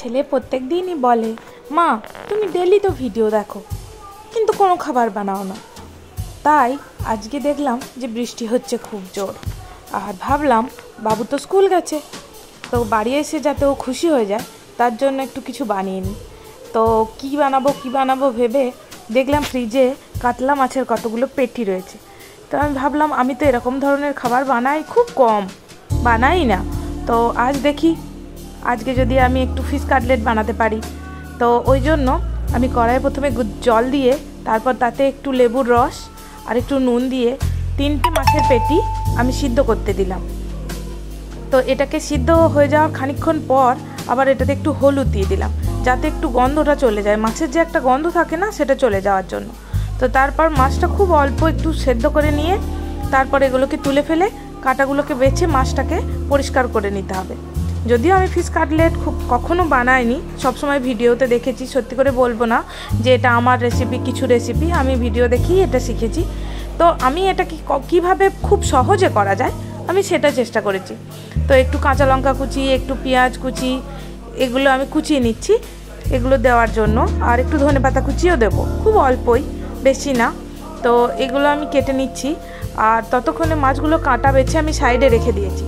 ছেলে প্রত্যেক দিনই বলে, মা তুমি ডেলি তো ভিডিও দেখো কিন্তু কোনো খাবার বানাও না। তাই আজকে দেখলাম যে বৃষ্টি হচ্ছে খুব জোর, আর ভাবলাম বাবু তো স্কুল গেছে, তো বাড়ি এসে যাতে ও খুশি হয়ে যায় তার জন্য একটু কিছু বানিয়ে নিই। তো কী বানাবো ভেবে দেখলাম ফ্রিজে কাতলা মাছের কতগুলো পেটি রয়েছে। তো আমি ভাবলাম আমি তো এরকম ধরনের খাবার বানাই খুব কম, বানাই না, তো আজ দেখি আজকে যদি আমি একটু ফিশ কাটলেট বানাতে পারি। তো ওই জন্য আমি কড়াইয়ে প্রথমে জল দিয়ে তারপর তাতে একটু লেবুর রস আর একটু নুন দিয়ে 3টে মাছের পেটি আমি সিদ্ধ করতে দিলাম। তো এটাকে সিদ্ধ হয়ে যাওয়ার খানিকক্ষণ পর আবার এটাতে একটু হলুদ দিয়ে দিলাম, যাতে একটু গন্ধটা চলে যায়, মাছের যে একটা গন্ধ থাকে না সেটা চলে যাওয়ার জন্য। তো তারপর মাছটা খুব অল্প একটু সেদ্ধ করে নিয়ে তারপর এগুলোকে তুলে ফেলে কাঁটাগুলোকে বেছে মাছটাকে পরিষ্কার করে নিতে হবে। যদিও আমি ফিশ কাটলেট কখনো বানাইনি, সবসময় ভিডিওতে দেখেছি, সত্যি করে বলবো না যে এটা আমার রেসিপি, কিছু রেসিপি আমি ভিডিও দেখি এটা শিখেছি। তো আমি এটা কীভাবে খুব সহজে করা যায় আমি সেটা চেষ্টা করেছি। তো একটু কাঁচা লঙ্কা কুচি, একটু পেঁয়াজ কুচি, এগুলো আমি কুচিয়ে নিচ্ছি এগুলো দেওয়ার জন্য, আর একটু ধনেপাতা কুচিও দেবো, খুব অল্পই, বেশি না। তো এগুলো আমি কেটে নিচ্ছি, আর ততক্ষণে মাছগুলো কাঁটা বেছে আমি সাইডে রেখে দিয়েছি।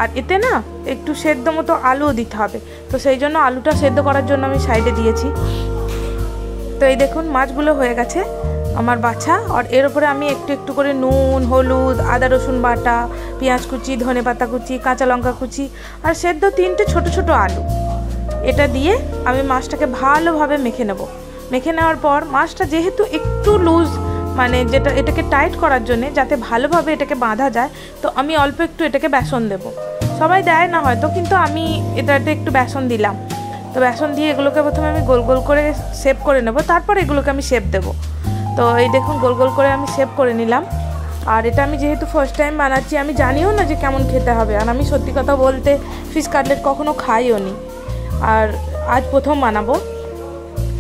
আর এতে না একটু সেদ্ধ মতো আলুও দিতে হবে, তো সেই জন্য আলুটা সেদ্ধ করার জন্য আমি সাইডে দিয়েছি। তো এই দেখুন মাছগুলো হয়ে গেছে আমার বাছা, আর এর উপরে আমি একটু একটু করে নুন, হলুদ, আদা রসুন বাটা, পেঁয়াজ কুচি, ধনেপাতা কুচি, কাঁচা লঙ্কা কুচি আর সেদ্ধ 3টে ছোট ছোট আলু, এটা দিয়ে আমি মাছটাকে ভালোভাবে মেখে নেব। মেখে নেওয়ার পর মাছটা যেহেতু একটু লুজ, মানে যেটা এটাকে টাইট করার জন্যে যাতে ভালোভাবে এটাকে বাঁধা যায়, তো আমি অল্প একটু এটাকে বেসন দেব। সবাই দেয় না হয়তো, কিন্তু আমি এটাতে একটু বেসন দিলাম। তো বেসন দিয়ে এগুলোকে প্রথমে আমি গোল গোল করে শেপ করে নেব, তারপর এগুলোকে আমি শেপ দেব। তো এই দেখুন গোল গোল করে আমি শেপ করে নিলাম। আর এটা আমি যেহেতু ফার্স্ট টাইম বানাচ্ছি, আমি জানিও না যে কেমন খেতে হবে, আর আমি সত্যি কথা বলতে ফিশ কাটলেট কখনো খাইও নি, আর আজ প্রথম বানাবো।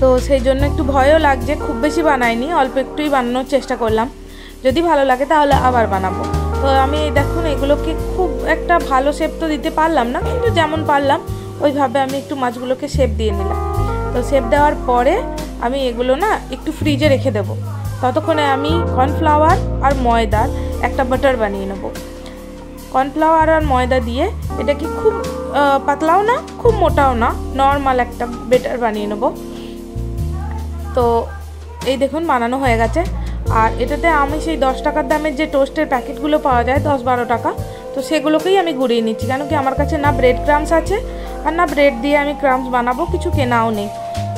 তো সেই জন্য একটু ভয়ও লাগছে, খুব বেশি বানাইনি, অল্প একটুই বানানোর চেষ্টা করলাম, যদি ভালো লাগে তাহলে আবার বানাবো। তো আমি দেখুন এগুলোকে খুব একটা ভালো শেপ তো দিতে পারলাম না, কিন্তু যেমন পারলাম ওইভাবে আমি একটু মাছগুলোকে শেপ দিয়ে নিলাম। তো শেপ দেওয়ার পরে আমি এগুলো না একটু ফ্রিজে রেখে দেবো। ততক্ষণে আমি কর্নফ্লাওয়ার আর ময়দার একটা বাটার বানিয়ে নেব। কর্নফ্লাওয়ার আর ময়দা দিয়ে এটাকে খুব পাতলাও না খুব মোটাও না, নর্মাল একটা ব্যাটার বানিয়ে নেব। তো এই দেখুন বানানো হয়ে গেছে। আর এটাতে আমি সেই 10 টাকার দামের যে টোস্টের প্যাকেটগুলো পাওয়া যায় 10-12 টাকা, তো সেগুলোকেই আমি গুঁড়িয়ে নিচ্ছি, কেন কি আমার কাছে না ব্রেড ক্রামস আছে আর না ব্রেড দিয়ে আমি ক্রামস বানাবো, কিছু কেনাও নেই।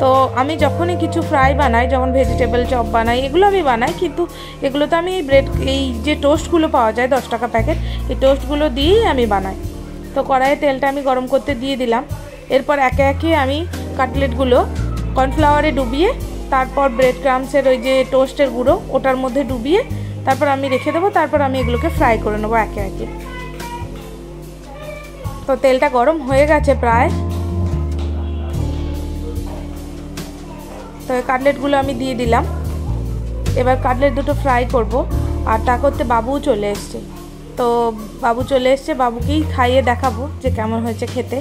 তো আমি যখনই কিছু ফ্রাই বানাই, যখন ভেজিটেবল চপ বানাই, এগুলো আমি বানাই, কিন্তু এগুলো তো আমি এই যে টোস্টগুলো পাওয়া যায় 10 টাকা প্যাকেট, এই টোস্টগুলো দিয়েই আমি বানাই। তো কড়াইয়ে তেলটা আমি গরম করতে দিয়ে দিলাম। এরপর একে একে আমি কাটলেটগুলো কর্নফ্লাওয়ারে ডুবিয়ে, তারপর ব্রেড ক্রামসের ওই যে টোস্টের গুঁড়ো ওটার মধ্যে ডুবিয়ে তারপর আমি রেখে দেবো, তারপর আমি এগুলোকে ফ্রাই করে নেবো একে একে। তো তেলটা গরম হয়ে গেছে প্রায়। তো এই কাটলেটগুলো আমি দিয়ে দিলাম। এবার কাটলেট দুটো ফ্রাই করব, আর তা করতে বাবুও চলে এসছে। তো বাবু চলে এসছে, বাবুকেই খাইয়ে দেখাবো যে কেমন হয়েছে খেতে।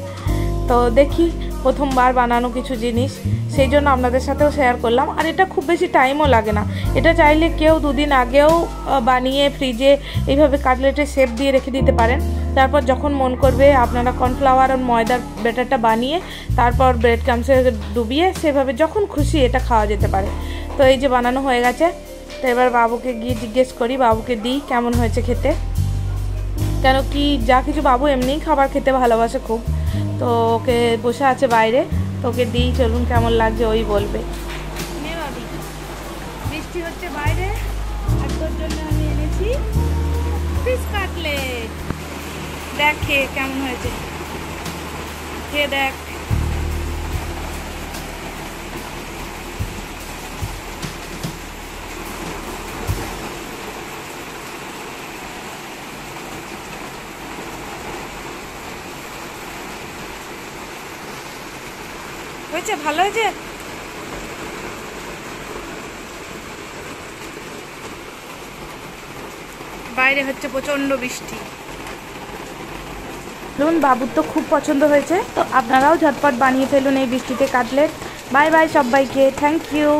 তো দেখি প্রথমবার বানানো কিছু জিনিস, সেই জন্য আপনাদের সাথেও শেয়ার করলাম। আর এটা খুব বেশি টাইমও লাগে না, এটা চাইলে কেউ 2 দিন আগেও বানিয়ে ফ্রিজে এইভাবে কাটলেটের শেপ দিয়ে রেখে দিতে পারেন। তারপর যখন মন করবে আপনারা কর্নফ্লাওয়ার আর ময়দার ব্যাটারটা বানিয়ে তারপর ব্রেড ক্রামসে ডুবিয়ে সেভাবে যখন খুশি এটা খাওয়া যেতে পারে। তো এই যে বানানো হয়ে গেছে। তো এবার বাবুকে গিয়ে জিজ্ঞেস করি, বাবুকে দিই কেমন হয়েছে খেতে, কেন কি যা কিছু বাবু এমনিই খাবার খেতে ভালোবাসে খুব। তো ওকে বসে আছে বাইরে, তো ওকে দিই, চলুন কেমন লাগছে ওই বলবে। বৃষ্টি হচ্ছে বাইরে, আর তোর জন্য আমি এনেছি ফিশ কাটলেট। দেখ খেয়ে কেমন হয়েছে, খেয়ে দেখ। হয়েছে, ভালো হয়েছে। বাইরে হচ্ছে প্রচন্ড বৃষ্টি। দেখুন বাবুর তো খুব পছন্দ হয়েছে, তো আপনারাও ঝটপট বানিয়ে ফেলুন এই বৃষ্টিতে কাটলেট। বাই বাই সবাইকে, থ্যাংক ইউ।